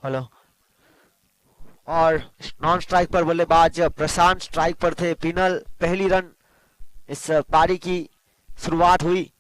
Hello. और non strike पर बल्लेबाज प्रशांत स्ट्राइक पर थे। पिनल पहली रन इस पारी की शुरुआत हुई।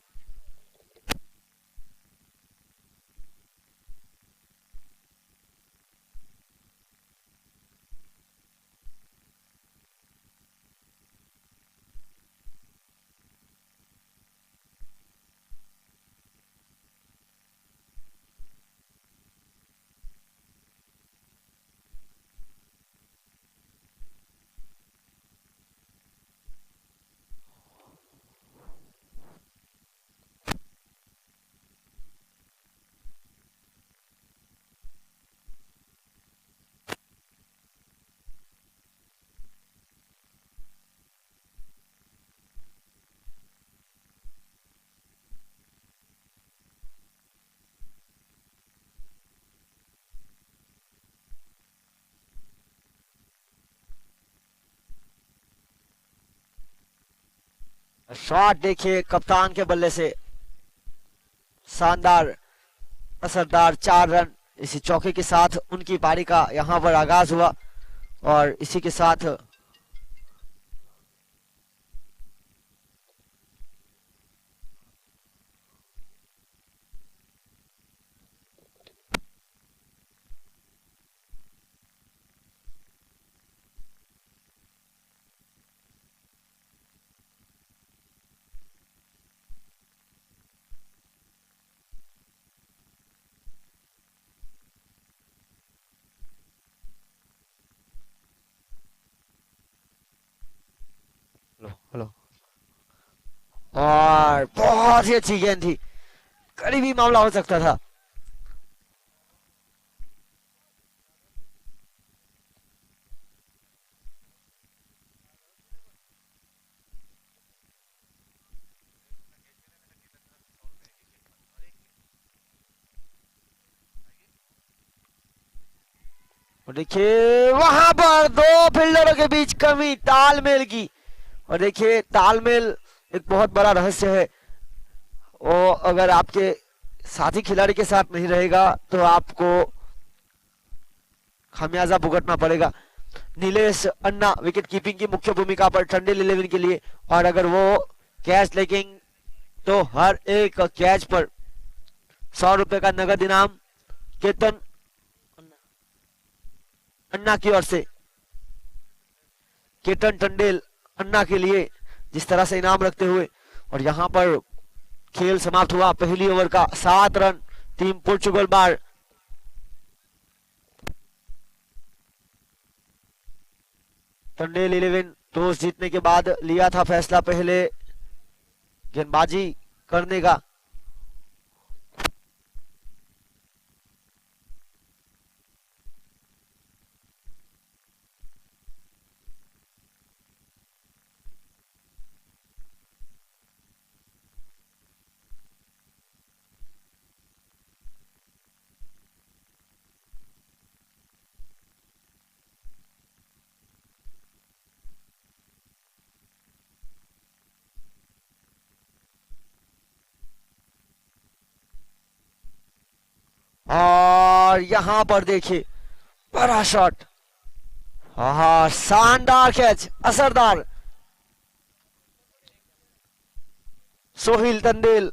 शॉट देखिए कप्तान के बल्ले से, शानदार असरदार 4 रन। इसी चौके के साथ उनकी पारी का यहां पर आगाज हुआ और इसी के साथ हेलो हेलो। और बहुत ही अच्छी गेंद थी, करीबी मामला हो सकता था। और देखिए वहां पर दो फील्डरों के बीच कमी तालमेल की। और देखिए तालमेल एक बहुत बड़ा रहस्य है। वो अगर आपके साथी खिलाड़ी के साथ नहीं रहेगा तो आपको खामियाजा भुगतना पड़ेगा। नीलेश अन्ना विकेट कीपिंग की मुख्य भूमिका पर टंडे 11 के लिए। और अगर वो कैच लेकिन तो हर एक कैच पर 100 रुपए का नगद इनाम केतन अन्ना की ओर से। केतन टंडेल अन्ना के लिए जिस तरह से इनाम रखते हुए। और यहां पर खेल समाप्त हुआ पहली ओवर का। 7 रन टीम पोर्चुगल बार। टंडेल 11 टॉस जीतने के बाद लिया था फैसला पहले गेंदबाजी करने का। और यहां पर देखिए बड़ा शॉट। हाँ, शानदार कैच, असरदार। सोहिल टंडेल।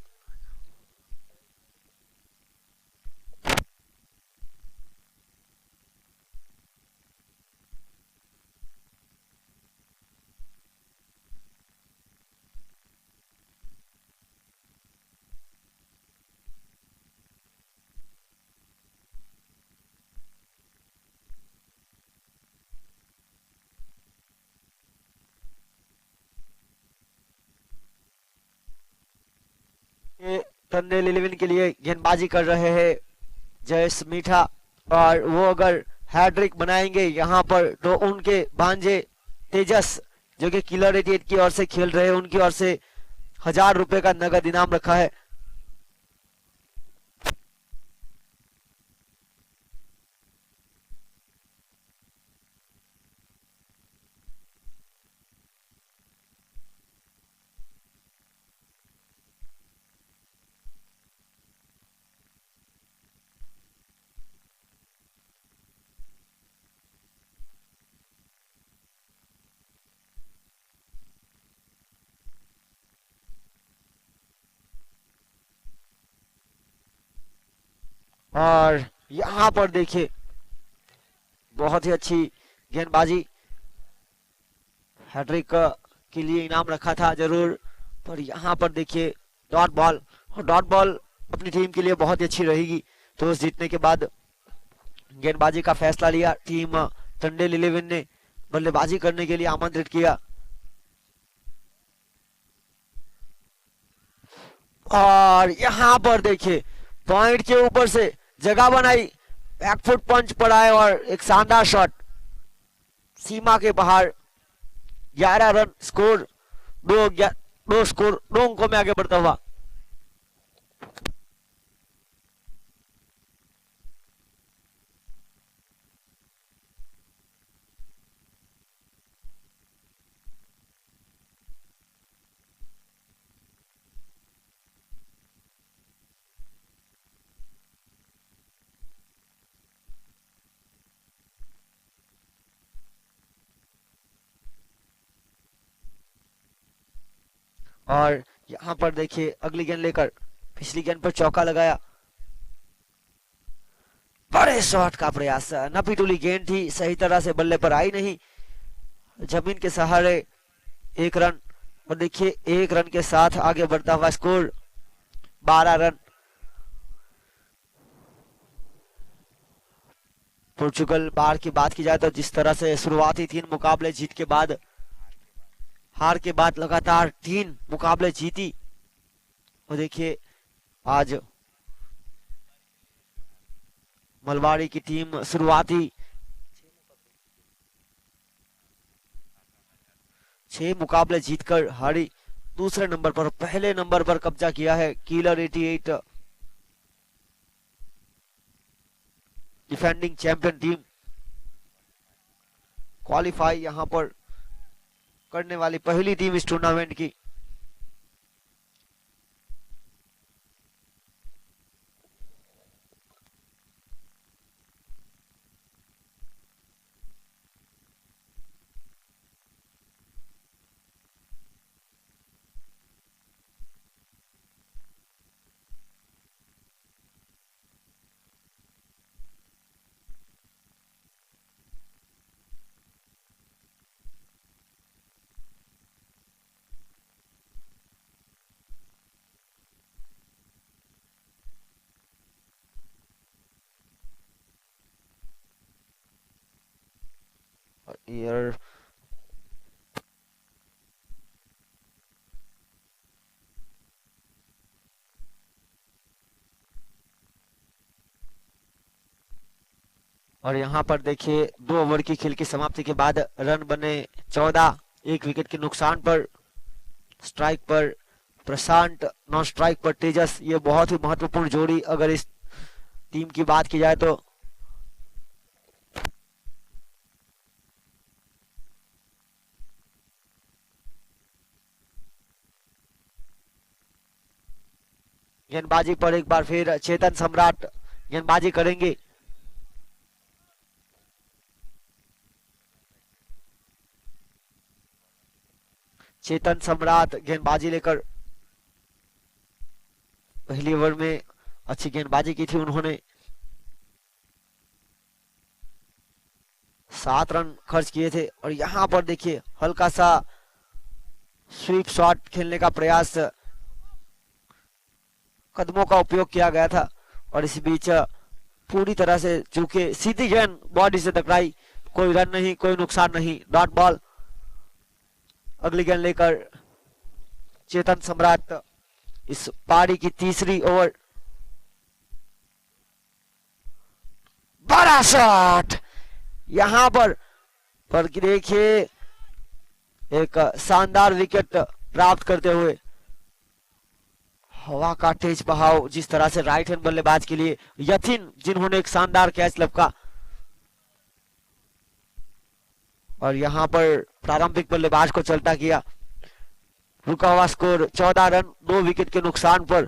ये टंडेल 11 के लिए गेंदबाजी कर रहे हैं जयेश मीठा। और वो अगर हैट्रिक बनाएंगे यहाँ पर तो उनके भांजे तेजस जो कि किलर 88 की ओर से खेल रहे हैं उनकी ओर से 1000 रुपए का नगद इनाम रखा है। और यहाँ पर देखिए बहुत ही अच्छी गेंदबाजी, हैट्रिक के लिए इनाम रखा था जरूर, पर यहाँ पर देखिए डॉट बॉल, और डॉट बॉल अपनी टीम के लिए बहुत ही अच्छी रहेगी। टॉस जीतने के बाद गेंदबाजी का फैसला लिया, टीम टंडेल 11 ने बल्लेबाजी करने के लिए आमंत्रित किया। और यहाँ पर देखिए पॉइंट के ऊपर से जगह बनाई, बैकफुट पंच पड़ा है और एक शानदार शॉट सीमा के बाहर। 11 रन स्कोर, दो स्कोर, 2 अंकों में आगे बढ़ता हुआ। और यहाँ पर देखिए अगली गेंद लेकर पिछली गेंद पर चौका लगाया, बड़े शॉट का प्रयास, नपीटुली गेंद थी, सही तरह से बल्ले पर आई नहीं, जमीन के सहारे 1 रन। और देखिए 1 रन के साथ आगे बढ़ता हुआ स्कोर 12 रन। पोर्चुगल बार की बात की जाए तो जिस तरह से शुरुआती 3 मुकाबले जीत के बाद, हार के बाद लगातार 3 मुकाबले जीती, और देखिए आज मलबारी की टीम शुरुआती 6 मुकाबले जीतकर हारी, दूसरे नंबर पर, पहले नंबर पर कब्जा किया है killer 88 defending champion team. Qualify यहां पर करने वाली पहली टीम इस टूर्नामेंट की। ईयर और यहाँ पर देखिए 2 ओवर की खेल की समाप्ति के बाद रन बने 14, 1 विकेट के नुकसान पर। स्ट्राइक पर प्रशांत, नॉन स्ट्राइक पर तेजस, ये बहुत ही महत्वपूर्ण जोड़ी अगर इस टीम की बात की जाए तो। गेंदबाजी पर एक बार फिर चेतन सम्राट गेंदबाजी करेंगे। चेतन सम्राट गेंदबाजी लेकर, पहली ओवर में अच्छी गेंदबाजी की थी उन्होंने, 7 रन खर्च किए थे। और यहाँ पर देखिए हल्का सा स्वीप शॉट खेलने का प्रयास, कदमों का उपयोग किया गया था, और इस बीच पूरी तरह से चूके सीधी गेंद बॉडी से टकराई, कोई रन नहीं, कोई नुकसान नहीं, डॉट बॉल। अगली गेंद लेकर चेतन सम्राट, इस पारी की तीसरी ओवर, बड़ा शॉट यहां पर देखिए एक शानदार विकेट प्राप्त करते हुए। हवा का तेज बहाव, जिस तरह से राइट हैंड बल्लेबाज के लिए यथिन, जिन्होंने एक शानदार कैच लपका, और यहां पर प्रारंभिक बल्लेबाज को चलता किया। रुका हुआ स्कोर 14 रन, 2 विकेट के नुकसान पर।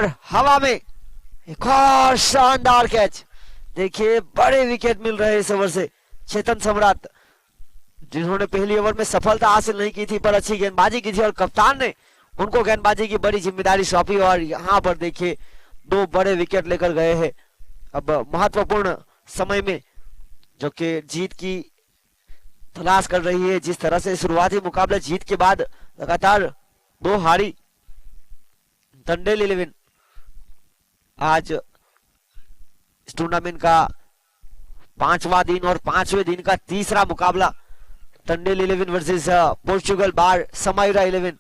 और हवा में एक और शानदार कैच। देखिए बड़े विकेट मिल रहे इस ओवर से चेतन सम्राट, जिन्होंने पहली ओवर में सफलता हासिल नहीं की थी पर अच्छी गेंदबाजी की थी और कप्तान ने उनको गेंदबाजी की बड़ी जिम्मेदारी सौंपी और यहाँ पर देखिए 2 बड़े विकेट लेकर गए हैं। अब महत्वपूर्ण समय में जो कि जीत की तलाश कर रही है, जिस तरह से शुरुआती मुकाबले जीत के बाद लगातार 2 हारी टंडेल 11, आज इस टूर्नामेंट का 5वां दिन और 5वें दिन का तीसरा मुकाबला टंडेल 11 वर्सेस पोर्चुगल बार समाइरा 11।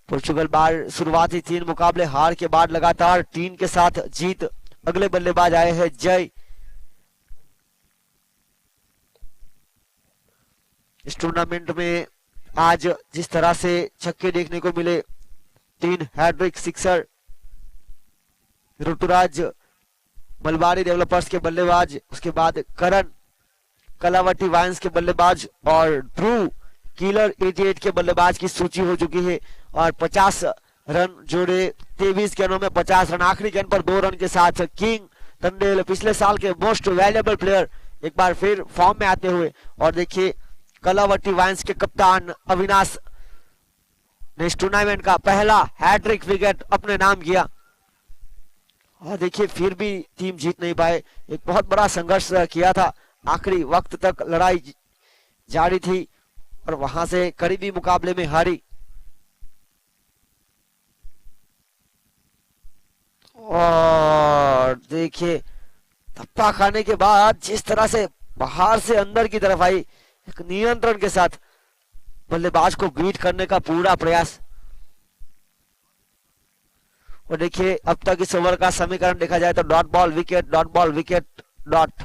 पोर्चुगल बार शुरुआती 3 मुकाबले हार के बाद लगातार 3 के साथ जीत। अगले बल्लेबाज आए हैं जय। इस टूर्नामेंट में आज जिस तरह से छक्के देखने को मिले, 3 hattrick sixer, Ruturaj Malabari developers के बल्लेबाज, उसके बाद करण कलावटी वायंस के बल्लेबाज और ध्रुव किलर 88 के बल्लेबाज की सूची हो चुकी है और 50 रन जोड़े 23 गेंदों में 50 रन। आखिरी गेंद पर 2 रन के साथ किंग टंडेल, पिछले साल के मोस्ट वैल्यूएबल प्लेयर, एक बार फिर फॉर्म में आते हुए। और देखिए कलावटी वायंस के कप्तान अविनाश ने इस टूर्नामेंट का पहला हैट्रिक विकेट अपने नाम किया और देखिए फिर भी टीम जीत नहीं पाए। एक बहुत बड़ा संघर्ष किया था, आखिरी वक्त तक लड़ाई जारी थी और वहां से करीबी मुकाबले में हारी। और देखिए धप्पा खाने के बाद जिस तरह से बाहर से अंदर की तरफ आई, एक नियंत्रण के साथ बल्लेबाज को बीट करने का पूरा प्रयास। और देखिए अब तक इस ओवर का समीकरण देखा जाए तो dot ball wicket, dot ball wicket, dot.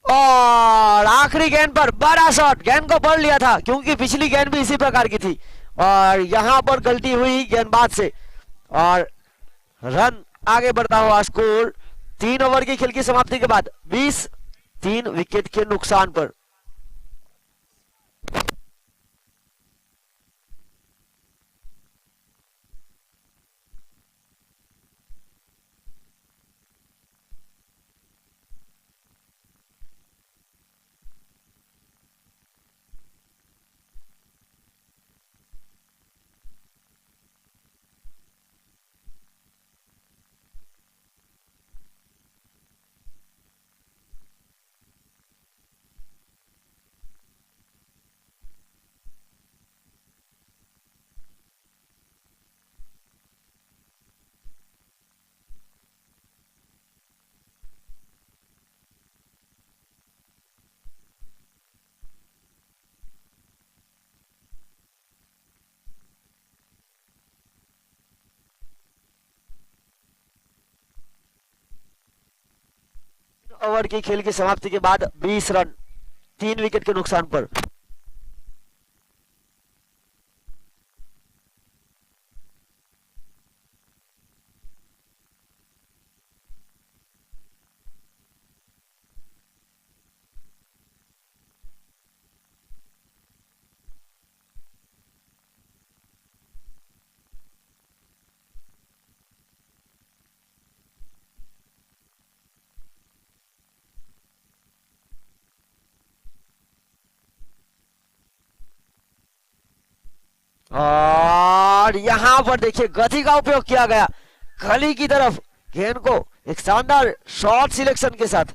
और आखिरी गेंद पर बड़ा शॉट, गेंद को पढ़ लिया था क्योंकि पिछली गेंद भी इसी प्रकार की थी और यहां पर गलती हुई गेंदबाज से और रन आगे बढ़ता हुआ स्कोर 3 ओवर की खेल की समाप्ति के बाद 20, 3 विकेट के नुकसान पर। ओवर की खेल की समाप्ति के बाद 20 रन 3 विकेट के नुकसान पर। और यहां पर देखिए गति का उपयोग किया गया, गली की तरफ गेंद को एक शानदार शॉट सिलेक्शन के साथ।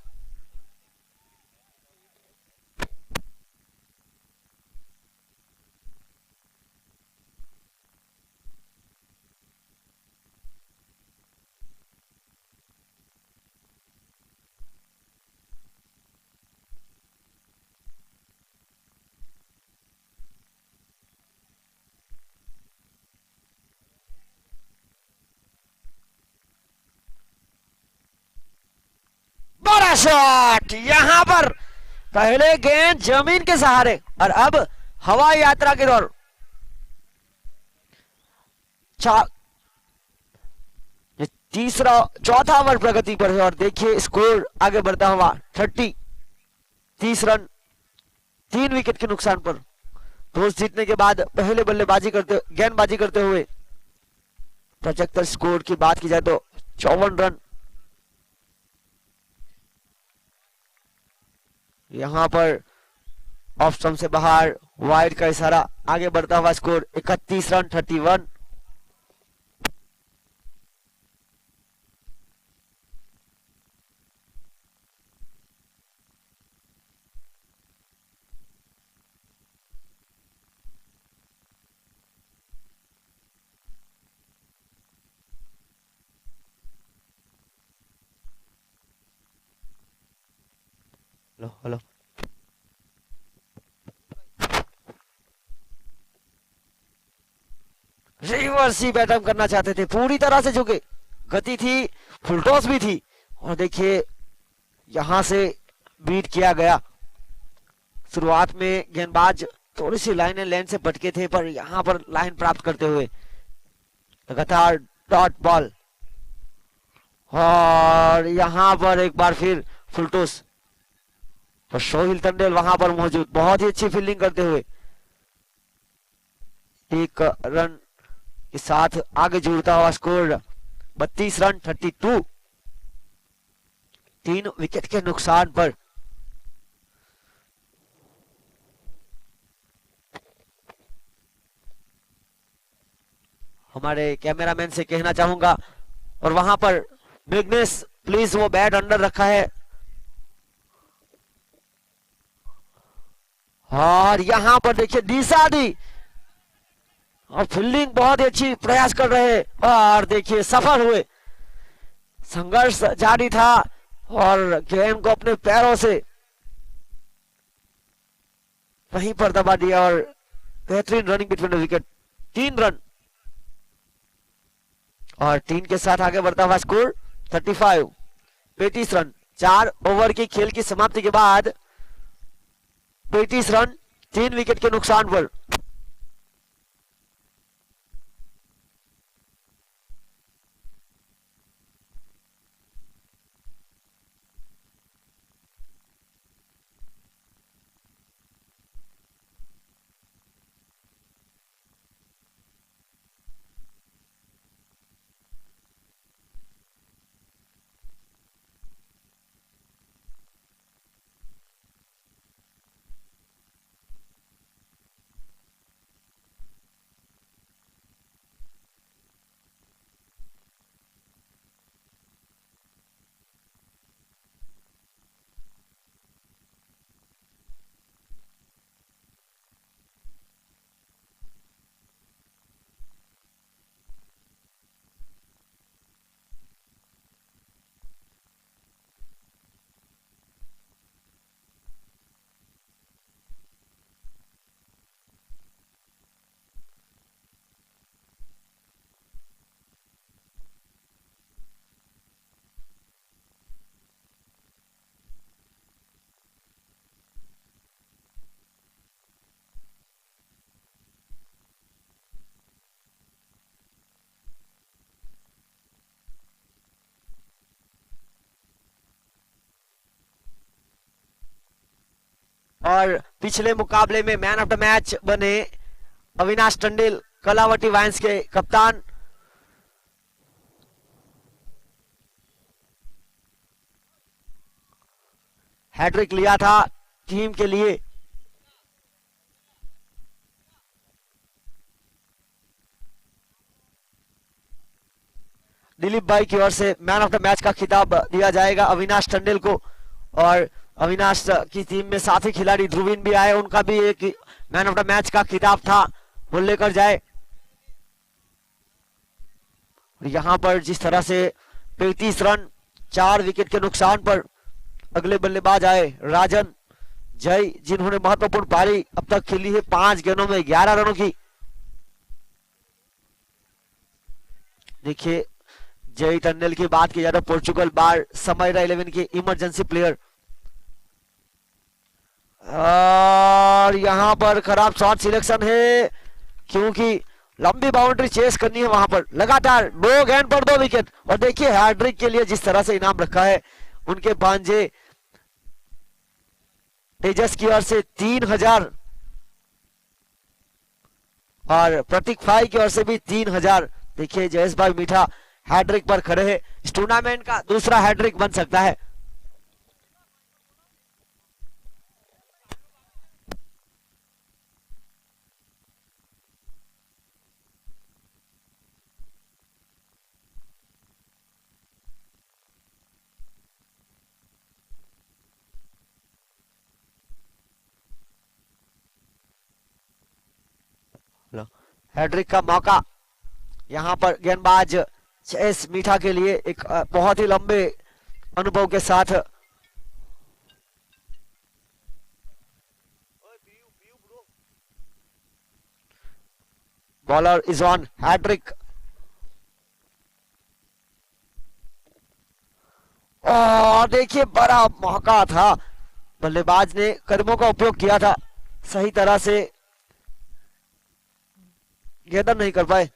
बड़ा शॉट, यहां पर पहले गेंद जमीन के सहारे और अब हवाई यात्रा के दौर। तीसरा चौथा ओवर प्रगति पर है और देखिए स्कोर आगे बढ़ता हुआ 30 रन 3 विकेट के नुकसान पर। टॉस जीतने के बाद पहले गेंदबाजी करते हुए 75 स्कोर की बात की जाए तो 54 रन। यहां पर ऑफ स्टंप से बाहर वाइड का इशारा, आगे बढ़ता हुआ score 31 run 31। Hello hello, reverse ही बैटअप करना चाहते थे, पूरी तरह से झुके, गति थी, फुल टॉस भी थी, और देखिए यहां से बीट किया गया। शुरुआत में गेंदबाज थोड़ी सी लाइन एंड लेंथ से भटके थे, पर यहां पर लाइन प्राप्त करते हुए लगातार डॉट बॉल, और यहां पर एक बार फिर फुल टॉस, और सोहिल टंडेल वहां पर मौजूद, बहुत ही अच्छी फील्डिंग करते हुए एक रन के साथ आगे जुड़ता हुआ स्कोर 32 रन 32। 3 विकेट के नुकसान पर हमारे कैमरामैन से कहना चाहूंगा, और वहां पर मैग्नेस प्लीज वो बैट अंडर रखा है, और यहां पर देखिए दिशा दी, और फील्डिंग बहुत ही अच्छी प्रयास कर रहे हैं, और देखिए सफल हुए। संघर्ष जारी था, और गेंद को अपने पैरों से वहीं पर दबा दिया, और बेहतरीन running between the wicket. 3 run, और 3 के साथ आगे बढ़ता हुआ स्कोर 35 35 रन। 4 ओवर की खेल की समाप्ति के बाद 35 रन 3 विकेट के नुकसान पर। और पिछले मुकाबले में मैन ऑफ द मैच बने अविनाश टंडेल, कलावती वाइन्स के कप्तान। हैट्रिक लिया था टीम के लिए। दिलीप भाई की ओर से मैन ऑफ द मैच का खिताब दिया जाएगा अविनाश टंडेल को, और अविनाश की टीम में साथी खिलाड़ी ध्रुवीन भी आए, उनका भी एक मैन ऑफ द मैच का खिताब था, वो लेकर जाए। यहां पर जिस तरह से 35 रन 4 विकेट के नुकसान पर अगले बल्लेबाज आए राजन जय, जिन्होंने महत्वपूर्ण पारी अब तक खेली है 5 गेंदों में 11 रनों की। देखिए जय टंडेल की बात की जाए तो पोर्चुगल बार समयरा 11 के इमरजेंसी प्लेयर, और यहां पर खराब शॉट सिलेक्शन है, क्योंकि लंबी बाउंड्री चेस करनी है वहां पर। लगातार 2 गेंद पर 2 विकेट, और देखिए हैट्रिक के लिए जिस तरह से इनाम रखा है उनके भांजे तेजस की ओर से 3000 और प्रतीक फाई की ओर से भी 3000। देखिए जयेश भाई मीठा हैट्रिक पर खड़े हैं, इस टूर्नामेंट का दूसरा हैट्रिक बन सकता है। हैट्रिक का मौका यहाँ पर गेंदबाज जयेश मीठा के लिए एक बहुत ही लंबे अनुभव के साथ। बॉलर इज ऑन हैट्रिक और देखिए बड़ा मौका था, बल्लेबाज ने कदमों का उपयोग किया था, सही तरह से गेंदन नहीं कर पाए।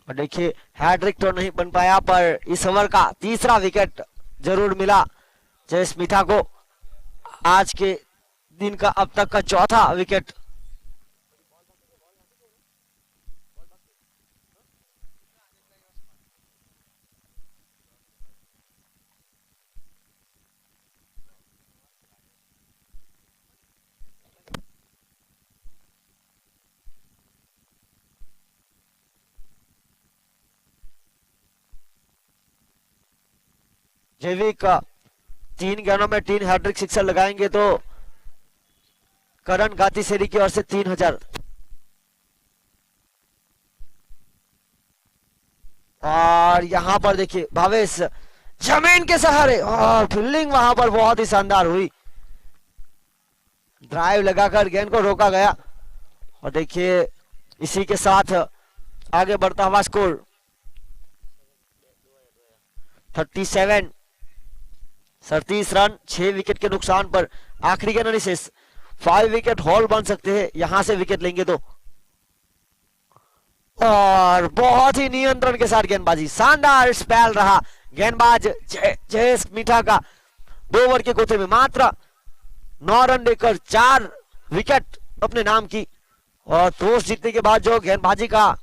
और देखिए हैट्रिक तो नहीं बन पाया, पर इस ओवर का तीसरा विकेट जरूर मिला जयेश मीठा को। आज के दिन का अब तक का चौथा विकेट। जैविक 3 गेंदों में 3 हैट्रिक सिक्सर लगाएंगे तो करण गाती सेरी की ओर से 3000। और यहां पर देखिए भावेश जमीन के सहारे, और फील्डिंग वहां पर बहुत ही शानदार हुई, ड्राइव लगाकर गेंद को रोका गया। और देखिए इसी के साथ आगे बढ़ता हुआ स्कोर 37 रन 6 विकेट के नुकसान पर। आखिरी गेंद शेष, 5 विकेट हॉल बन सकते हैं यहां से विकेट लेंगे तो। और बहुत ही नियंत्रण के साथ गेंदबाजी, शानदार स्पेल रहा गेंदबाज जयेश मीठा का। 2 ओवर के गोते में मात्र 9 रन देकर 4 विकेट अपने नाम की। और टॉस जीतने के बाद जो गेंदबाजी का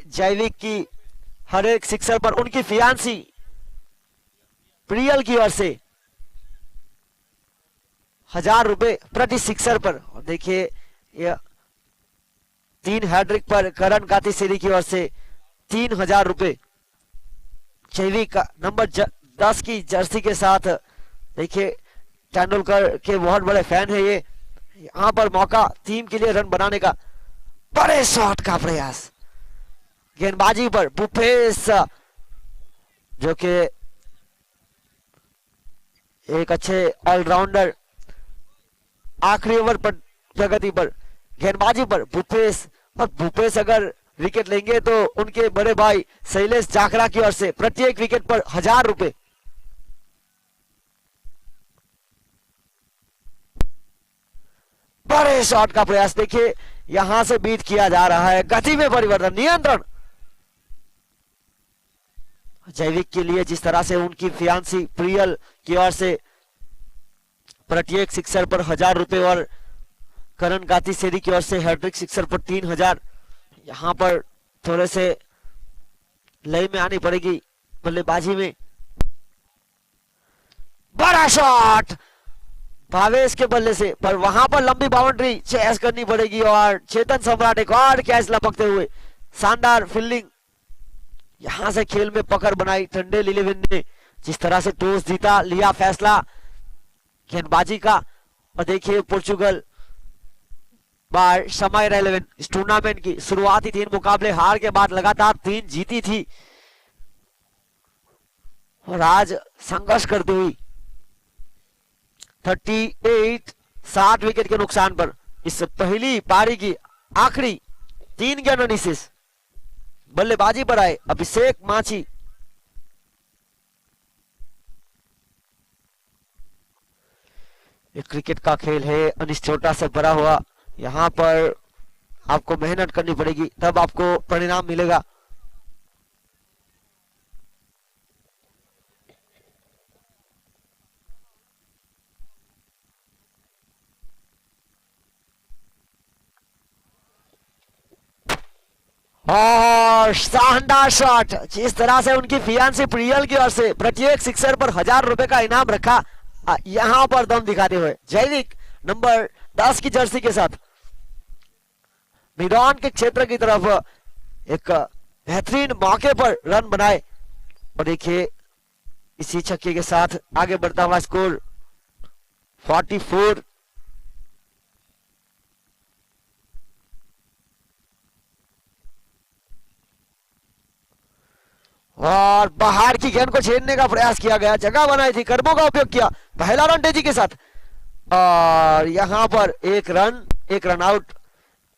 जैविक की हर एक सिक्सर पर उनकी फियांसी प्रियल की ओर से 1000 रुपए प्रति सिक्सर पर। और देखिए यह 3 हैट्रिक पर करण गाती सेरी की ओर से 3000 रुपए। जैविक नंबर 10 की जर्सी के साथ, देखिए तेंदुलकर के बहुत बड़े फैन है ये। यहां पर मौका टीम के लिए रन बनाने का, बड़े शॉट का प्रयास, गेंदबाजी पर भूपेश जो कि एक अच्छे ऑलराउंडर। आखिरी ओवर पर प्रगति पर गेंदबाजी पर भूपेश, और भूपेश अगर विकेट लेंगे तो उनके बड़े भाई शैलेश जाखरा की ओर से प्रत्येक विकेट पर 1000 रुपए। बड़े शॉट का प्रयास, देखिए यहां से बीट किया जा रहा है, गति में परिवर्तन, नियंत्रण। जैविक के लिए जिस तरह से उनकी फियांसी प्रियल की ओर से प्रत्येक सिक्सर पर 1000 रुपए और करण गाती सेरी की ओर से हैट्रिक सिक्सर पर 3000। यहाँ पर थोड़े से लय में आनी पड़ेगी बल्लेबाजी में। बड़ा शॉट भावेश के बल्ले से, पर वहां पर लंबी बाउंड्री चेस करनी पड़ेगी और चेतन सम्राट एक और कैच लपकते हुए। शानदार फील्डिंग, यहां से खेल में पकड़ बनाई टंडेल 11 ने। जिस तरह से टॉस जीता, लिया फैसला गेंदबाजी का। और देखिए पोर्चुगल बार समय 11 इस टूर्नामेंट की शुरुआती 3 मुकाबले हार के बाद लगातार 3 जीती थी और आज संघर्ष करती हुई 38 60 विकेट के नुकसान पर इस पहली पारी की आखिरी 3 गेंद इनिंग्स बल्लेबाजी पर आए अभिषेक माची। क्रिकेट का खेल है, अनिश्चितता से भरा हुआ। यहाँ पर आपको मेहनत करनी पड़ेगी तब आपको परिणाम मिलेगा। और शानदार शॉट, जिस तरह से उनकी फियांसी प्रियल की ओर से प्रत्येक सिक्सर पर 1000 रुपए का इनाम रखा, यहां पर दम दिखाते हुए जैविक नंबर 10 की जर्सी के साथ मैदान के क्षेत्र की तरफ एक बेहतरीन मौके पर रन बनाए। और देखिए इसी छक्के के साथ आगे बढ़ता हुआ स्कोर 44। और बाहर की गेंद को छेड़ने का प्रयास किया गया, जगह बनाई थी, कर्मों का उपयोग किया, पहला रन तेजी के साथ। और यहां पर एक रन आउट,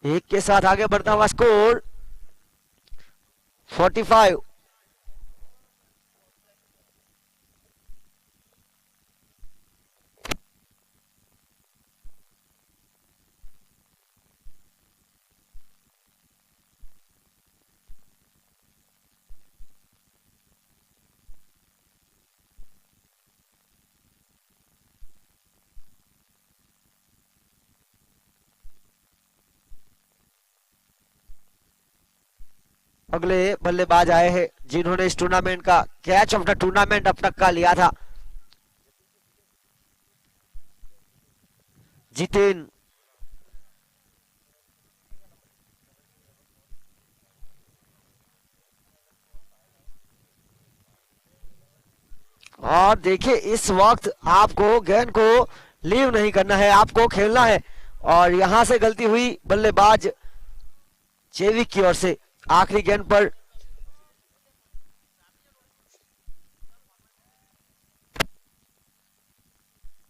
एक के साथ आगे बढ़ता हुआ स्कोर 45। अगले बल्लेबाज आए हैं जिन्होंने इस टूर्नामेंट का कैच ऑफ द टूर्नामेंट अब तक का लिया था। जितेन और देखिए इस वक्त आपको गेंद को लीव नहीं करना है, आपको खेलना है। और यहां से गलती हुई बल्लेबाज जैविक की ओर से आखिरी गेंद पर।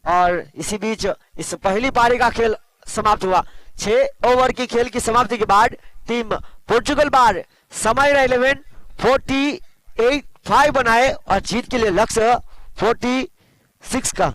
और इसी बीच इस पहली पारी का खेल समाप्त हुआ। 6 ओवर की खेल की समाप्ति के बाद टीम पोर्चुगल बार समय 11 48-5 बनाए और जीत के लिए लक्ष्य 46 का।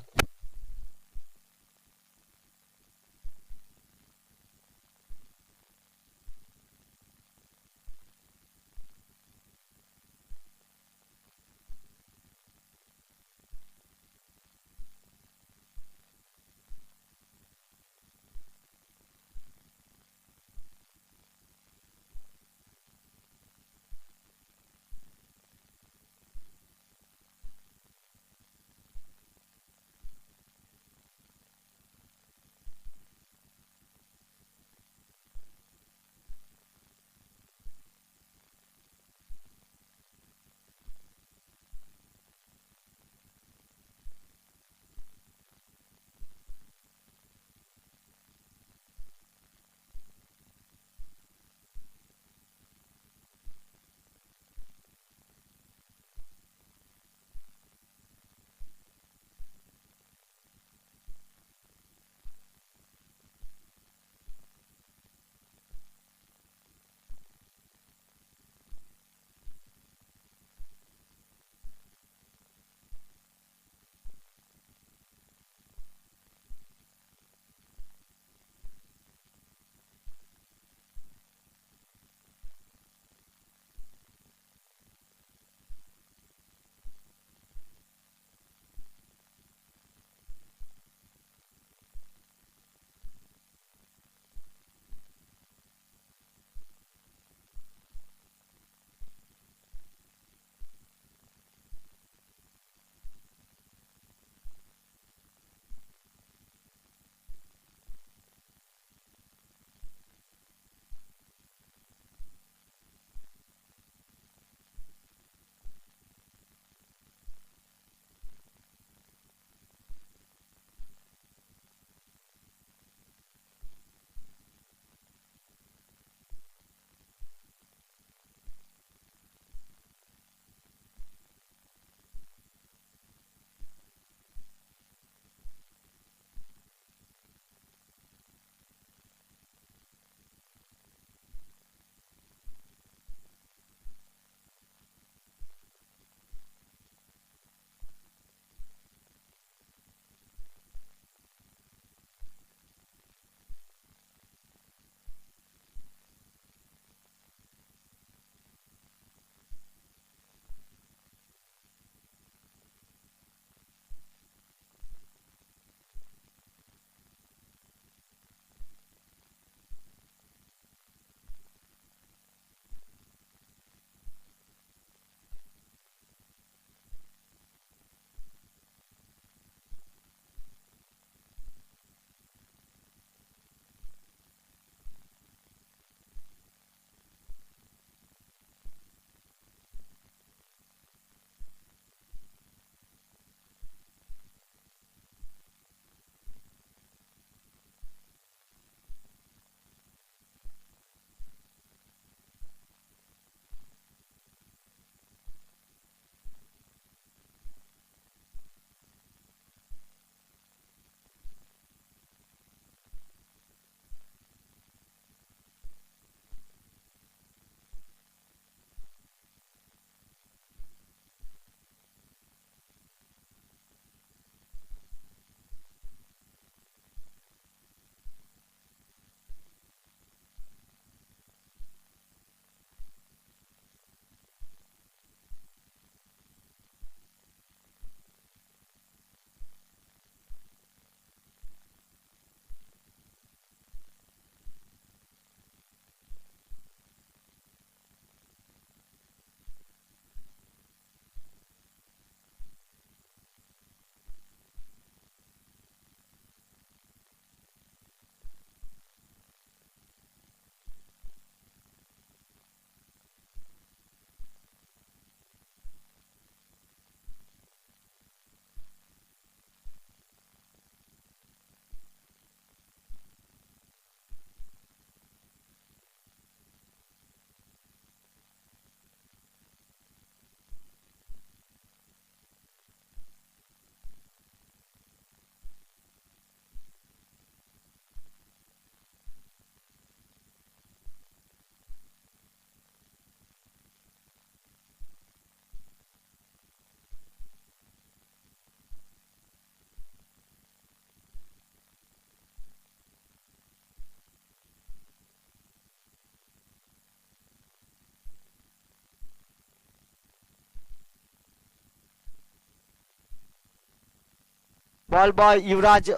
बॉल बॉय युवराज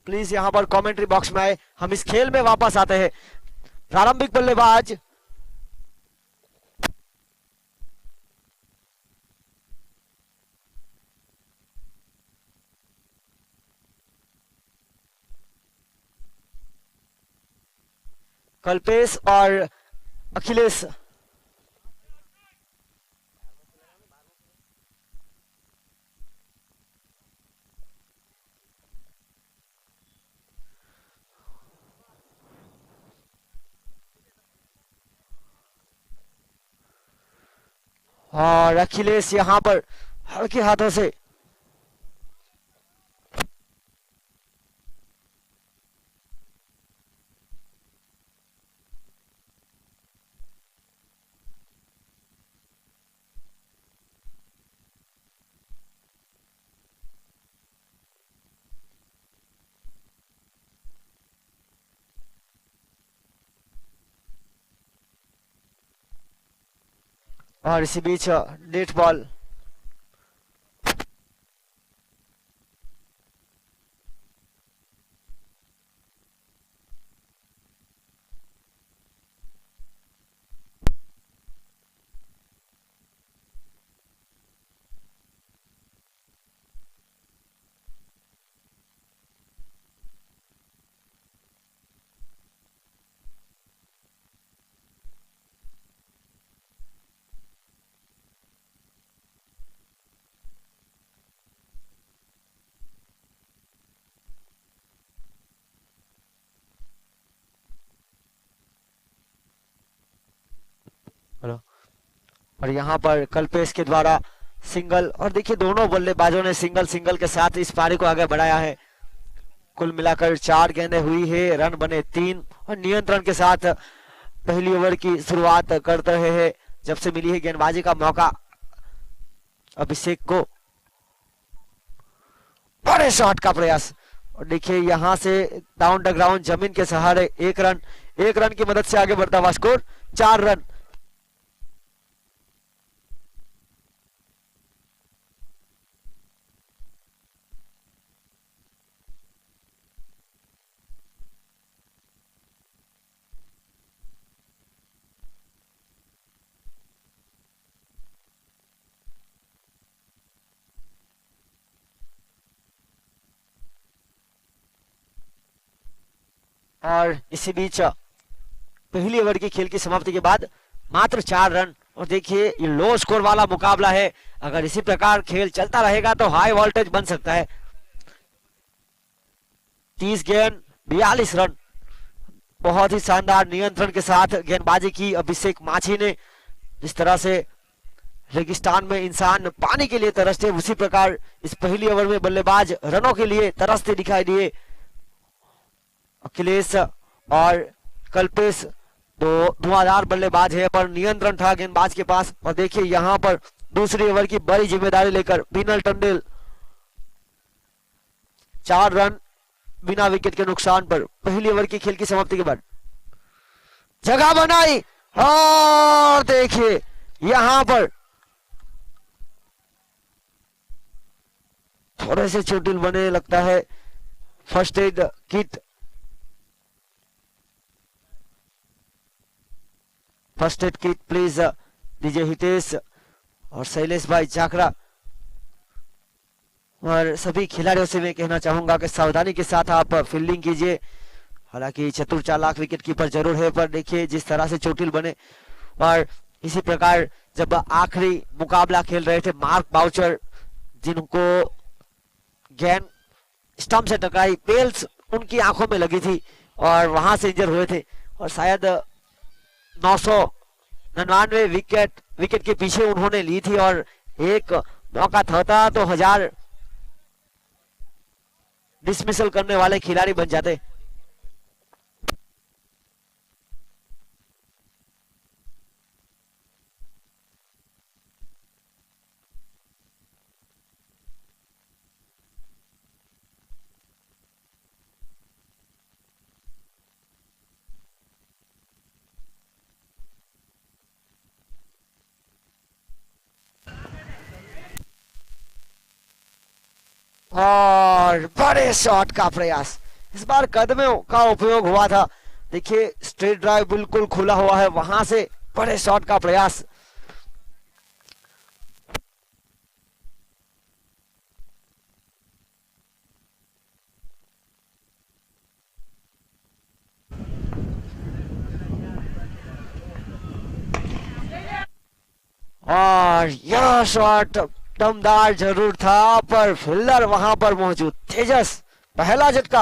प्लीज यहाँ पर कमेंट्री बॉक्स में आए। हम इस खेल में वापस आते हैं। प्रारंभिक बल्लेबाज कल्पेश और अखिलेश। और अखिलेश यहाँ पर हल्के हाथों से और इसी बीच नेट बॉल और यहाँ पर कल्पेश के द्वारा सिंगल। और देखिए दोनों बल्लेबाजों ने सिंगल सिंगल के साथ इस पारी को आगे बढ़ाया है। कुल मिलाकर 4 गेंदें हुई है, रन बने 3 और नियंत्रण के साथ पहली ओवर की शुरुआत करते रहे हैं जब से मिली है गेंदबाजी का मौका अभिषेक को। बड़े शॉट का प्रयास और देखिए यहाँ से डाउन द ग्राउंड जमीन के सहारे एक रन की मदद से आगे बढ़ता हुआ स्कोर 4 रन। और इसी बीच पहली ओवर की खेल की समाप्ति के बाद मात्र 4 रन। और देखिए ये लो स्कोर वाला मुकाबला है। अगर इसी प्रकार खेल चलता रहेगा तो हाई वोल्टेज बन सकता है। 30 गेंद 42 रन। बहुत ही शानदार नियंत्रण के साथ गेंदबाजी की अभिषेक माछी ने। जिस तरह से रेगिस्तान में इंसान पानी के लिए तरसते उसी प्रकार इस पहली ओवर में बल्लेबाज रनों के लिए तरसते दिखाई दिए। अखिलेश और कल्पेश दो धुआंधार बल्लेबाज है पर नियंत्रण था गेंदबाज के पास। और देखिए यहां पर दूसरी ओवर की बड़ी जिम्मेदारी लेकर बिनल टंडेल 4 रन बिना विकेट के नुकसान पर पहली ओवर की खेल की समाप्ति के बाद जगह बनाई। और देखिए यहां पर थोड़े से चोटिल बने लगता है। First aid kit please DJ Hitesh और शैलेश भाई जाखड़ा। और सभी खिलाड़ियों से मैं कहना चाहूंगा कि सावधानी के साथ आप फील्डिंग कीजिए। हालांकि चतुर चालाक विकेट कीपर जरूर है पर देखिए जिस तरह से चोटिल बने। और इसी प्रकार जब आखिरी मुकाबला खेल रहे थे मार्क बाउचर जिनको गेंद स्टंप से टकराई, पेल्स उनकी आंखों में लगी थी और वहां से इंजर हुए थे। और शायद 999 विकेट के पीछे उन्होंने ली थी और एक मौका था तो 1000 डिसमिसल करने वाले खिलाड़ी बन जाते। और बड़े शॉट का प्रयास, इस बार कदमों का उपयोग हुआ था। देखिए स्ट्रेट ड्राइव बिल्कुल खुला हुआ है, वहां से बड़े शॉट का प्रयास। और यह शॉट दमदार जरूर था, पर फील्डर वहां पर मौजूद। तेजस पहला झटका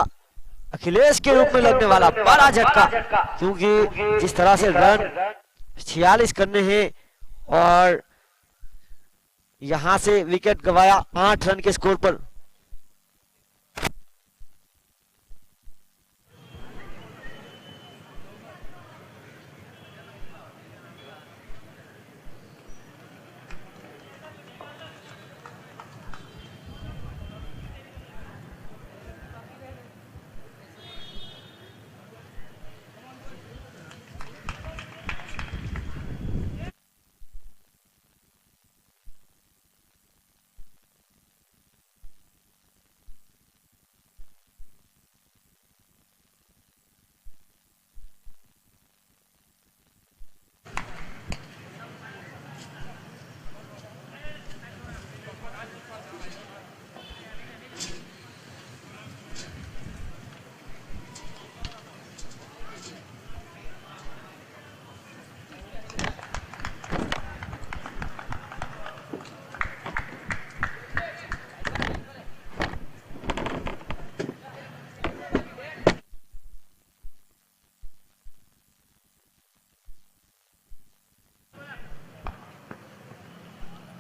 अखिलेश के रूप में लगने वाला बड़ा झटका, क्योंकि जिस तरह से रन 46 करने हैं और यहां से विकेट गवाया 8 रन के स्कोर पर।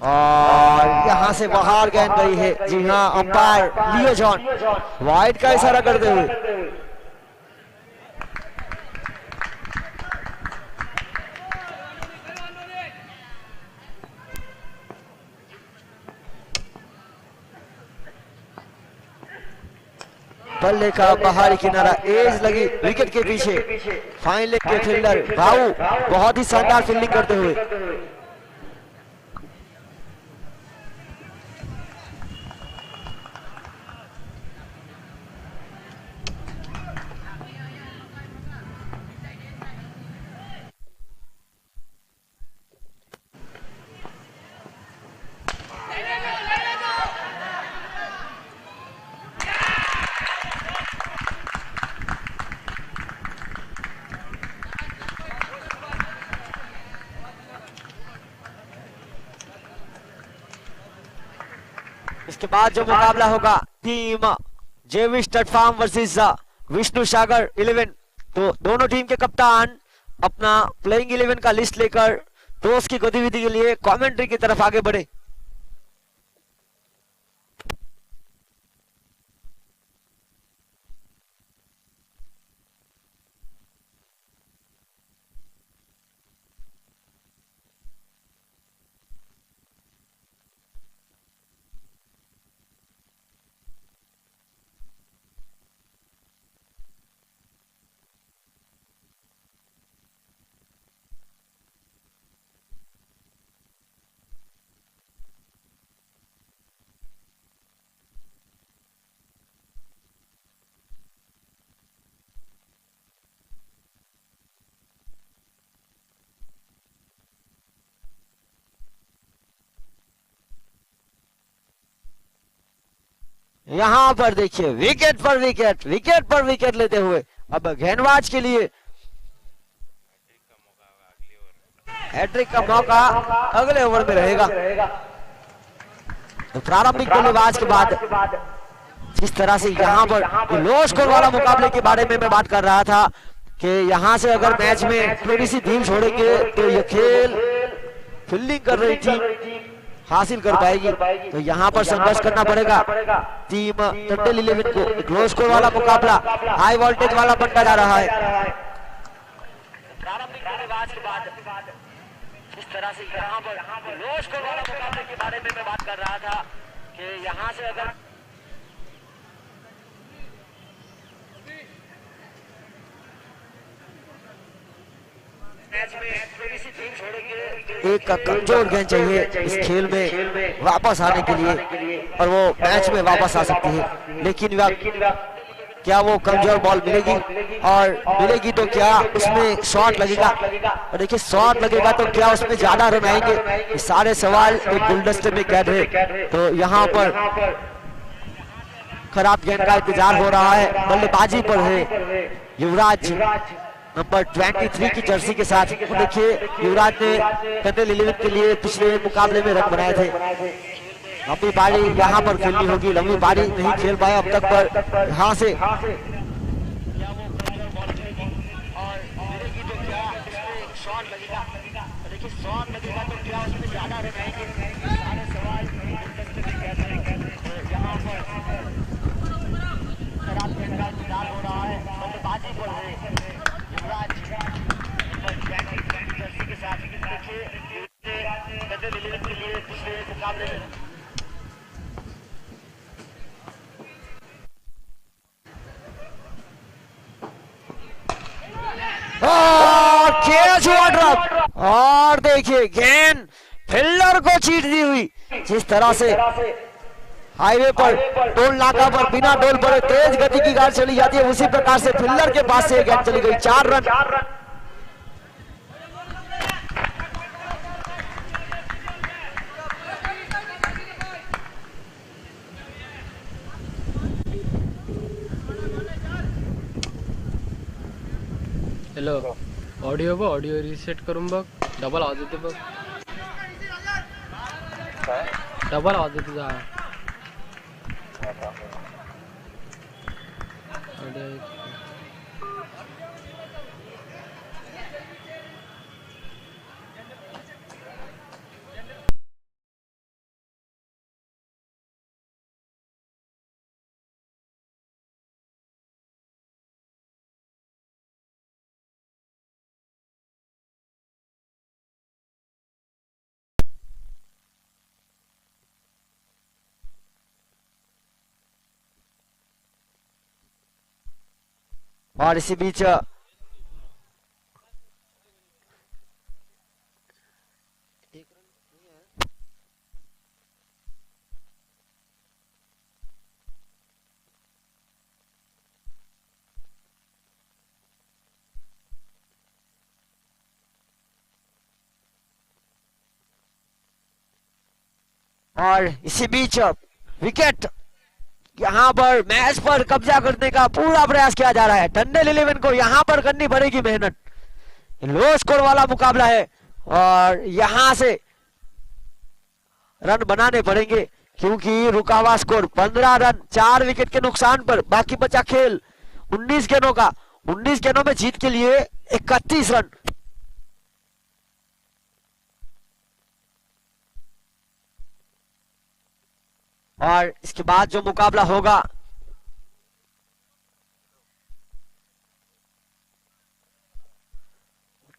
और यहां से बाहर गेंद गई है। जी हां, अंपायर लियो जॉन वाइड का इशारा करते हुए। बल्ले का बाहरी किनारा, एज लगी विकेट के पीछे। फाइन लेग के फील्डर बाबू बहुत ही शानदार फील्डिंग करते हुए। इसके बाद जो मुकाबला होगा team JV stud farm versus Vishnu Sagar 11, तो दोनों टीम के कप्तान अपना प्लेइंग 11 का लिस्ट लेकर टॉस की गतिविधि के लिए कमेंट्री की तरफ आगे बढ़े। यहां पर देखिए विकेट पर विकेट, विकेट पर विकेट लेते हुए अब गेंदबाज के लिए हैट्रिक का मौका अगले ओवर में रहेगा। तो प्रारंभिक बल्लेबाज के बाद जिस तरह से यहां पर लो स्कोर वाला मुकाबले के बारे में मैं बात कर रहा था कि यहां से अगर मैच में थोड़ी सी धीम छोड़ेंगे तो ये खेल फील्डिंग कर रही टीम हासिल कर पाएगी। तो यहाँ पर संघर्ष करना पड़ेगा टीम टंडल 11 को। एक लो स्कोर वाला मुकाबला हाई वोल्टेज वाला बनता जा रहा है। प्रारंभिक बल्लेबाज के बाद इस तरह से यहाँ पर लो स्कोर वाला मुकाबले के बारे में मैं बात कर रहा था कि यहाँ से अगर मैच में एक कमजोर गेंद चाहिए इस खेल में वापस आने के लिए और वो मैच में वापस आ सकती है, लेकिन क्या वो कमजोर बॉल मिलेगी, और मिलेगी तो क्या उसमें शॉट लगेगा, और देखिए शॉट लगेगा तो क्या उसमें ज्यादा रन आएंगे, ये सारे सवाल एक गुलदस्ते में कैद है। तो यहाँ पर खराब गेंद का इंतजार हो रहा है, बल्लेबाजी पर है युवराज नंबर 23 की जर्सी के साथ। देखिए युवराज ने टंडन 11 के लिए पिछले मुकाबले में रन बनाए थे। लंबी पारी यहाँ पर खेलनी होगी, लंबी पारी नहीं खेल पाए अब तक, पर यहाँ से कैच हुआ ड्रॉप, और देखिए गेंद फील्डर को चीट दी हुई। जिस तरह से हाईवे पर टोल नाका पर बिना टोल पर तेज गति की गाड़ी चली जाती है, उसी प्रकार से फील्डर के पास से गेंद चली गई। 4 रन। हॅलो ऑडिओ रिसेट करून बघ, डबल आवाज येतो बघ, डबल आवाज येतो तुझा ऑडिओ। और इसी बीच विकेट, यहाँ पर मैच पर कब्जा करने का पूरा प्रयास किया जा रहा है। टंडन 11 को यहाँ पर करनी पड़ेगी मेहनत, लो स्कोर वाला मुकाबला है और यहाँ से रन बनाने पड़ेंगे, क्योंकि रुका हुआ स्कोर 15 रन 4 विकेट के नुकसान पर। बाकी बचा खेल 19 गेंदों का, 19 गेंदों में जीत के लिए 31 रन। और इसके बाद जो मुकाबला होगा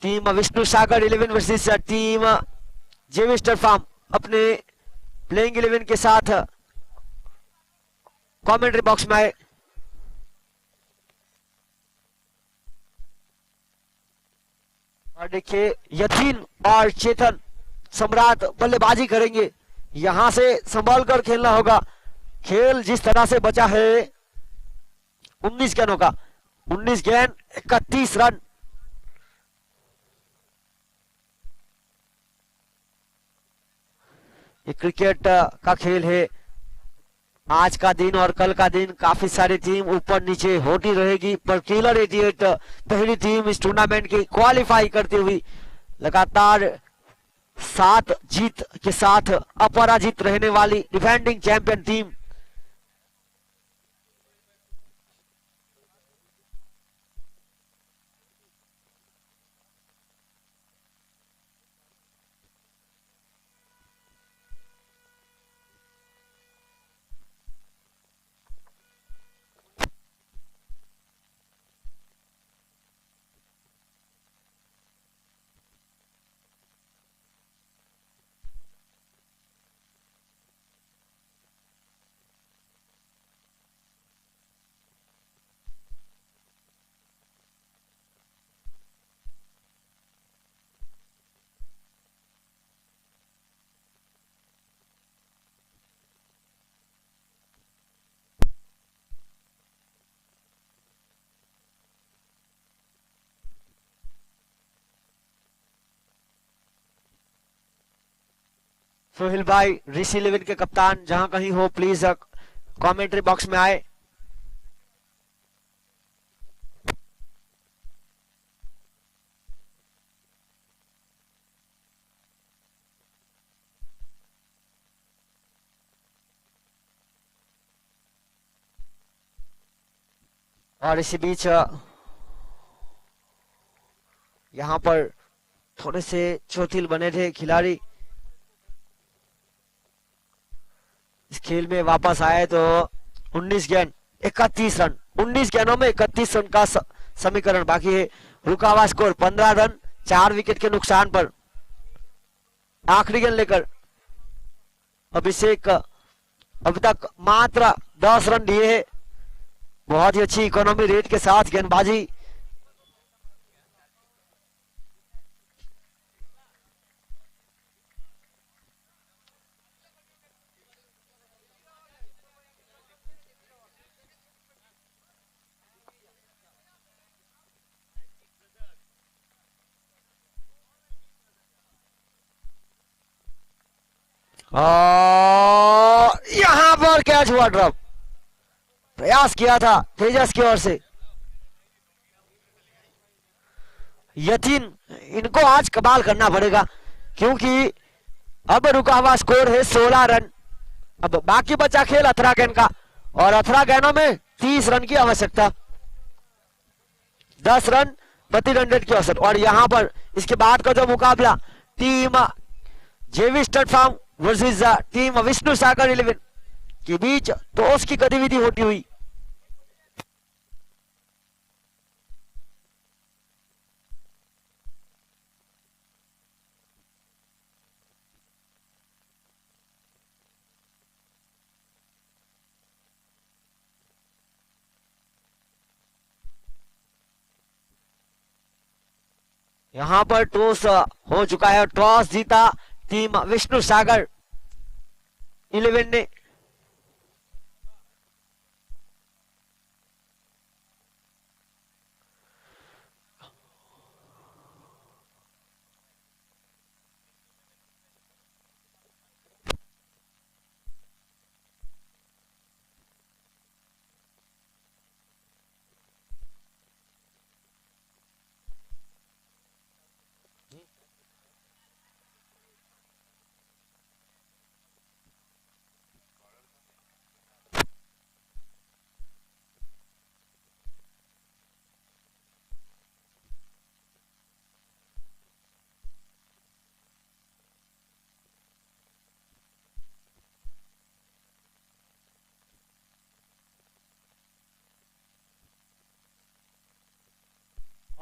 team Vishnu Sagar 11 versus team जेविस्टर farm अपने प्लेइंग 11 के साथ कमेंट्री बॉक्स में आए। और देखिए यतीन और चेतन सम्राट बल्लेबाजी करेंगे, यहां से संभाल कर खेलना होगा। खेल जिस तरह से बचा है 19 गेंदों का, 19 गेंद 31 रन। ये क्रिकेट का खेल है, आज का दिन और कल का दिन काफी सारी टीम ऊपर नीचे होती रहेगी, पर किलर 88 पहली टीम इस टूर्नामेंट की क्वालिफाई करती हुई लगातार 7 जीत के साथ अपराजित रहने वाली डिफेंडिंग चैंपियन टीम। सोहेल भाई ऋषि 11 के कप्तान जहां कहीं हो प्लीज कमेंट्री बॉक्स में आए। और इसी बीच यहाँ पर थोड़े से चोटिल बने थे खिलाड़ी, इस खेल में वापस आए तो 19 गेंद 31 रन, 19 गेंदों में 31 रन का समीकरण बाकी है। रुका हुआ स्कोर 15 रन 4 विकेट के नुकसान पर। आखिरी गेंद लेकर अभिषेक अभी तक मात्र 10 रन दिए हैं। बहुत ही अच्छी इकोनॉमी रेट के साथ गेंदबाजी। यहां पर कैच हुआ, ड्रॉप प्रयास किया था तेजस की ओर से। यतीन इनको आज कमाल करना पड़ेगा क्योंकि अब रुका हुआ स्कोर है 16 रन। अब बाकी बचा खेल 18 गेंद का और 18 गेंदों में 30 रन की आवश्यकता, 10 रन प्रति रन रेट की औसत। और यहां पर इसके बाद का जो मुकाबला team JV stud farm versus team Vishnu Sagar 11 के बीच तो उसकी गतिविधि होती हुई। यहां पर टॉस हो चुका है, टॉस जीता टीम विष्णु सागर 11 ने।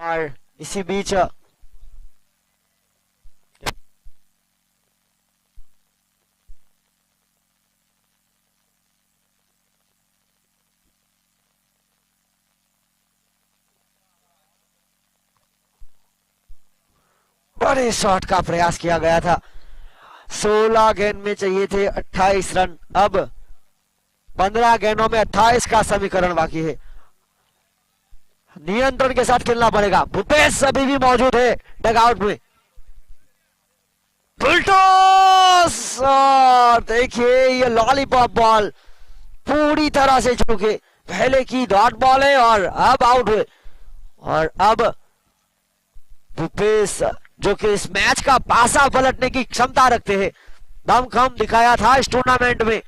और इसी बीच बड़े शॉट का प्रयास किया गया था। 16 गेंद में चाहिए थे 28 रन। अब 15 गेंदों में 28 का समीकरण बाकी है। नियंत्रण के साथ खेलना पड़ेगा। भूपेश अभी भी मौजूद है डगआउट में। देखिए ये लॉलीपॉप बॉल पूरी तरह से चुके। पहले की डॉट बॉल है और अब आउट हुए। और अब भूपेश जो कि इस मैच का पासा पलटने की क्षमता रखते हैं, दमखम दिखाया था इस टूर्नामेंट में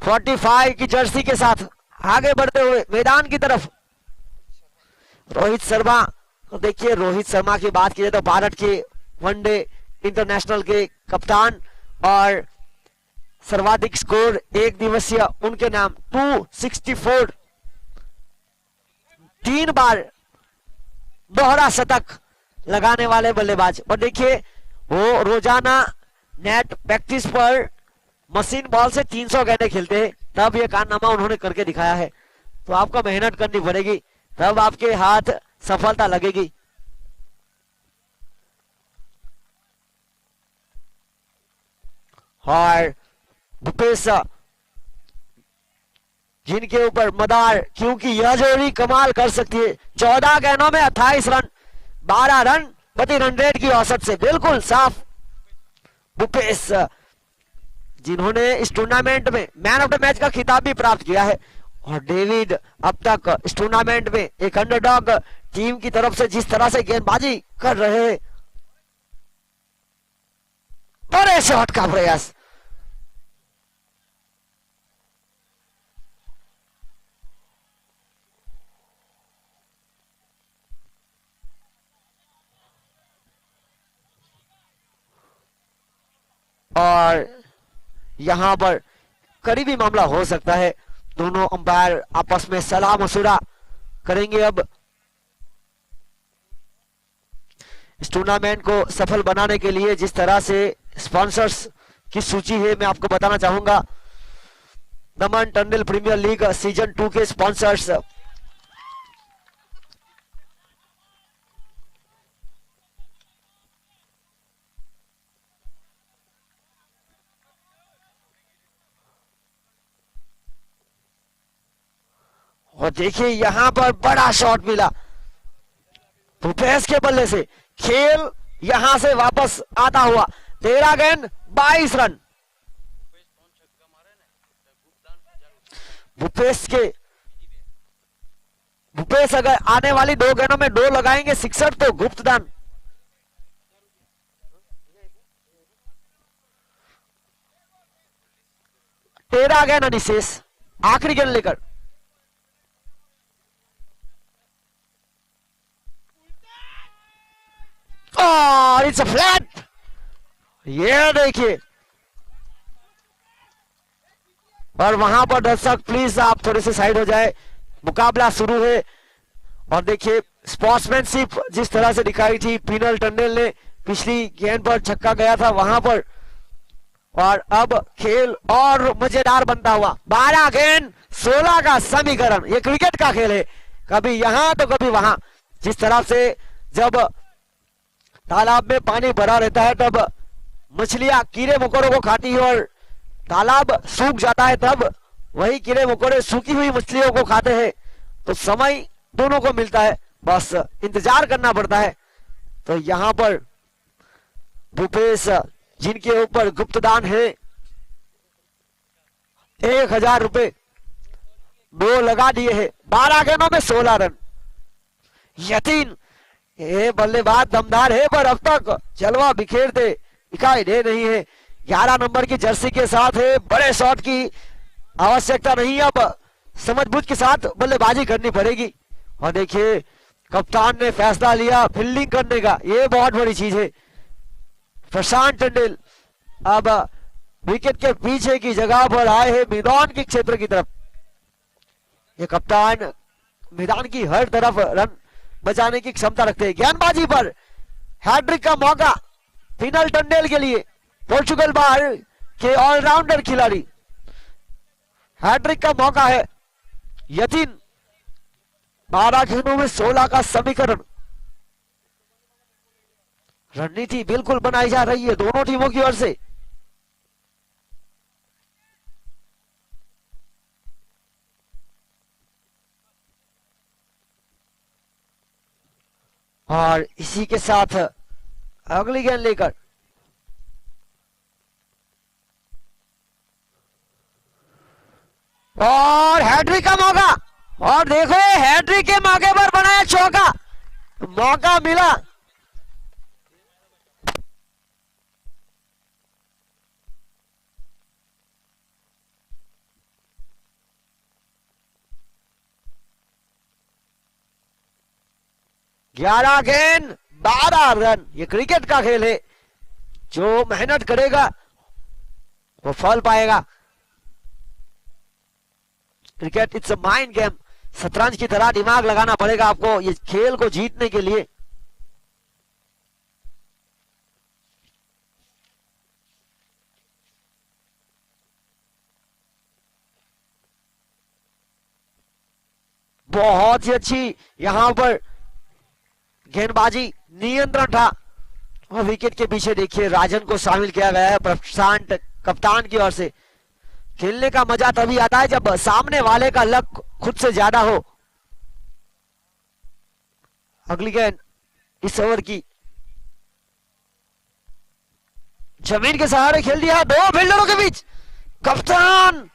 45 की जर्सी के साथ आगे बढ़ते हुए मैदान की तरफ। रोहित शर्मा, तो देखिए रोहित शर्मा की बात की जाए तो भारत के वनडे इंटरनेशनल के कप्तान और सर्वाधिक स्कोर एक दिवसीय उनके नाम 264, 3 बार दोहरा शतक लगाने वाले बल्लेबाज। और देखिए वो रोजाना नेट प्रैक्टिस पर मशीन बॉल से 300 गेंदें खेलते हैं, तब ये कारनामा उन्होंने करके दिखाया है। तो आपको मेहनत करनी पड़ेगी, तब आपके हाथ सफलता लगेगी। और भूपेश जिनके ऊपर मदार, क्योंकि यह जोड़ी कमाल कर सकती है। 14 गेंदों में 28 रन, 12 रन प्रति रन रेट की औसत से बिल्कुल साफ। भूपेश जिन्होंने इस टूर्नामेंट में मैन ऑफ द मैच का खिताब भी प्राप्त किया है। और डेविड अब तक इस टूर्नामेंट में एक अंडरडॉग टीम की तरफ से जिस तरह से गेंदबाजी कर रहे हैं, बड़े शॉट का प्रयास, और यहां पर करीबी मामला हो सकता है। दोनों अंपायर आपस में सलाह मशुरा करेंगे। अब इस टूर्नामेंट को सफल बनाने के लिए जिस तरह से स्पॉन्सर्स की सूची है, मैं आपको बताना चाहूंगा। दमन टंडल प्रीमियर लीग सीजन 2 के स्पॉन्सर्स और देखिए यहां पर बड़ा शॉट मिला भूपेश के बल्ले से। खेल यहां से वापस आता हुआ, 13 गेंद 22 रन। भूपेश अगर आने वाली 2 गेंदों में 2 लगाएंगे 66 तो गुप्त दान। तेरह गेंद अधिशेष, आखिरी गेंद लेकर और इट्स अ फ्लैट। ये देखिए, और वहां पर दर्शक प्लीज आप थोड़े से साइड हो जाए, मुकाबला शुरू है। और देखिए स्पोर्ट्समैनशिप जिस तरह से दिखाई थी, पीनल टंडल ने पिछली गेंद पर छक्का गया था वहां पर, और अब खेल और मजेदार बनता हुआ। 12 गेंद 16 का समीकरण। ये क्रिकेट का खेल है, कभी यहां तो कभी वहां। जिस तरह से जब तालाब में पानी भरा रहता है तब मछलियां कीड़े मकोड़ों को खाती है, और तालाब सूख जाता है तब वही कीड़े मकोड़े सूखी हुई मछलियों को खाते हैं। तो समय दोनों को मिलता है, बस इंतजार करना पड़ता है। तो यहां पर भूपेश जिनके ऊपर गुप्तदान है 1000 रुपए, 2 लगा दिए हैं। 12 गेंदों में 16 रन। यतीन ये बल्लेबाज दमदार है, पर अब तक जलवा बिखेरते दिखाई दे नहीं है। 11 नंबर की जर्सी के साथ है, बड़े शॉट की आवश्यकता नहीं, अब समझबूझ के साथ बल्लेबाजी करनी पड़ेगी। और देखिए कप्तान ने फैसला लिया फील्डिंग करने का, ये बहुत बड़ी चीज है। प्रशांत टंडल अब विकेट के पीछे की जगह पर आए हैं मैदान के क्षेत्र की तरफ। ये कप्तान मैदान की हर तरफ रन बचाने की क्षमता रखते हैं। गेंदबाजी पर हैट्रिक का मौका पीनल टंडल के लिए, पोर्चुगल बाहर के ऑलराउंडर खिलाड़ी। हैट्रिक का मौका है। यतीन 12 गेंदों में 16 का समीकरण। रणनीति बिल्कुल बनाई जा रही है दोनों टीमों की ओर से। और इसी के साथ अगली गेंद लेकर और हैट्रिक का मौका, और देखो हैट्रिक के मौके पर बनाया चौका। मौका मिला, ग्यारह गेंद 12 रन। ये क्रिकेट का खेल है, जो मेहनत करेगा वो फल पाएगा। Cricket it's a mind game, शतरंज की तरह दिमाग लगाना पड़ेगा आपको ये खेल को जीतने के लिए। बहुत ही अच्छी यहां पर गेंदबाजी, नियंत्रण था। और विकेट के पीछे देखिए राजन को शामिल किया गया है प्रशांत कप्तान की ओर से। खेलने का मजा तभी आता है जब सामने वाले का लक खुद से ज्यादा हो। अगली गेंद इस ओवर की जमीन के सहारे खेल दिया, 2 फील्डरों के बीच कप्तान,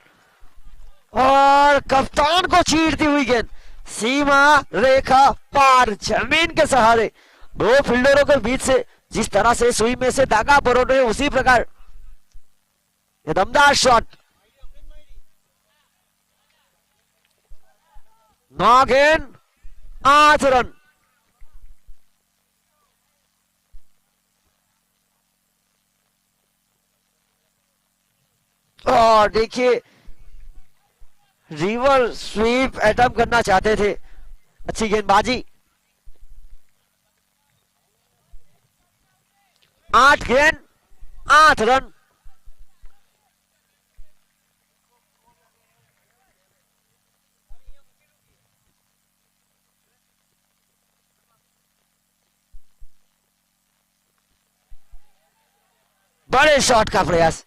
और कप्तान को चीरती हुई गेंद सीमा रेखा पार, जमीन के सहारे दो फील्डरों के बीच से जिस तरह से सुई में से धागा परोड़ रहे उसी प्रकार ये दमदार शॉट। 9 गेंद 8 रन। और देखिए रिवर स्वीप अटेम्प्ट करना चाहते थे, अच्छी गेंदबाजी। 8 गेंद 8 रन। बड़े शॉट का प्रयास,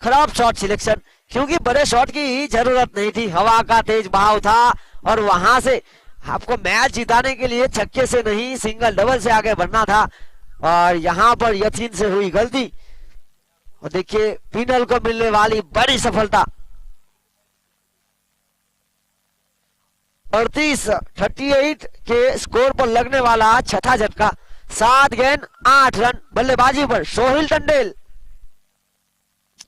खराब शॉट सिलेक्शन, क्योंकि बड़े शॉट की जरूरत नहीं थी, हवा का तेज बहाव था और वहां से आपको मैच जिताने के लिए छक्के से नहीं सिंगल डबल से आगे बढ़ना था, और यहां पर यतीन से हुई गलती। और देखिए पिनल को मिलने वाली बड़ी सफलता। 38 के स्कोर पर लगने वाला छठा झटका। 7 गेंद 8 रन। बल्लेबाजी पर सोहिल टंडेल,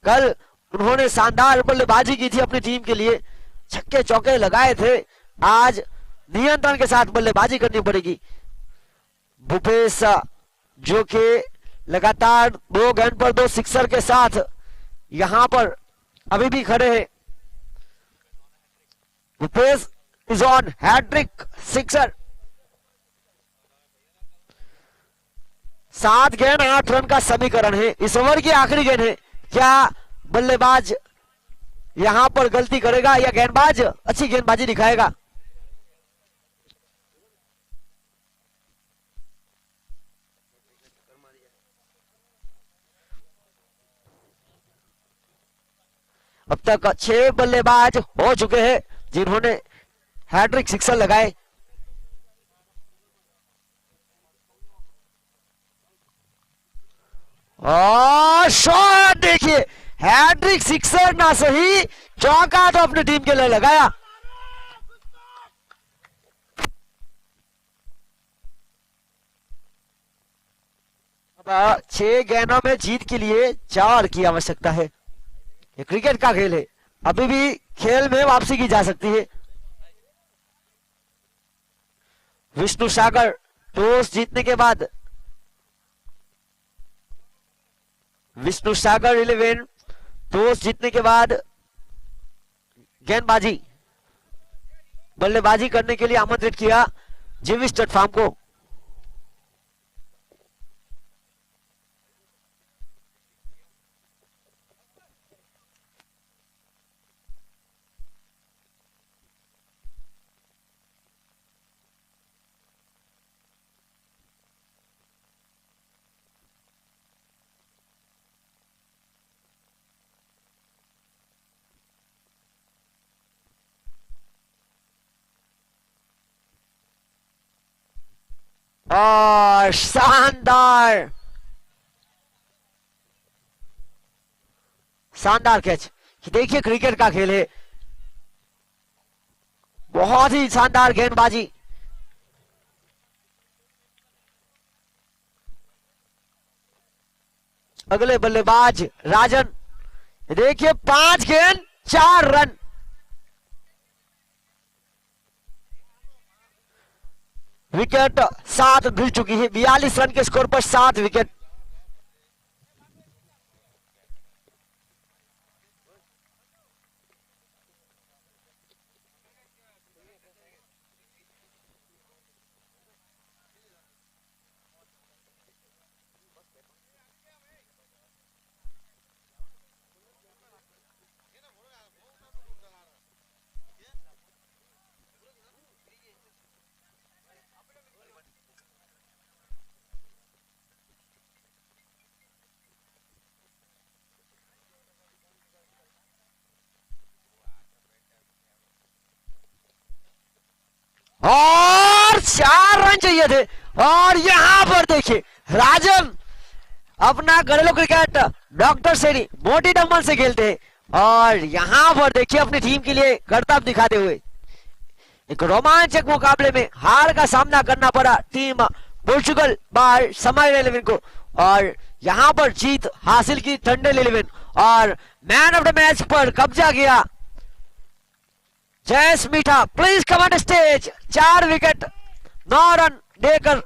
कल उन्होंने शानदार बल्लेबाजी की थी अपनी टीम के लिए, छक्के चौके लगाए थे, आज नियंत्रण के साथ बल्लेबाजी करनी पड़ेगी। भूपेश जो कि लगातार 2 गेंद पर 2 सिक्सर के साथ यहां पर अभी भी खड़े हैं। Bhupesh is on hattrick sixer. 7 गेंद 8 रन का समीकरण है, इस ओवर की आखिरी गेंद है। क्या बल्लेबाज यहां पर गलती करेगा या गेंदबाज अच्छी गेंदबाजी दिखाएगा? अब तक 6 बल्लेबाज हो चुके हैं जिन्होंने हैट्रिक सिक्सर लगाए। और शॉट देखिए, हैट्रिक सिक्सर ना सही, चौका तो अपनी टीम के लिए लगाया। अब 6 गेंदों में जीत के लिए 4 की आवश्यकता है। ये क्रिकेट का खेल है, अभी भी खेल में वापसी की जा सकती है। विष्णु सागर टॉस जीतने के बाद, विष्णु सागर 11 टॉस जीतने के बाद गेंदबाजी बल्लेबाजी करने के लिए आमंत्रित किया जिमी स्टड फार्म को। और शानदार शानदार कैच। देखिए क्रिकेट का खेल है, बहुत ही शानदार गेंदबाजी। अगले बल्लेबाज राजन, देखिए 5 गेंद 4 रन। विकेट 7 गिर चुकी है, 42 रन के स्कोर पर 7 विकेट। और 4 रन चाहिए थे, और यहां पर देखिए राजन अपना घरेलू क्रिकेट डॉक्टर सेनी मोटी डम्बल से खेलते हैं और यहाँ पर देखिए अपनी टीम के लिए करतब दिखाते हुए एक रोमांचक मुकाबले में हार का सामना करना पड़ा टीम पोर्चुगल बार समाइल 11 को और यहाँ पर जीत हासिल की थंडर 11 और मैन ऑफ द मैच पर कब्जा किया जयेश मीठा। Please come on stage. 4 wicket 9 run देकर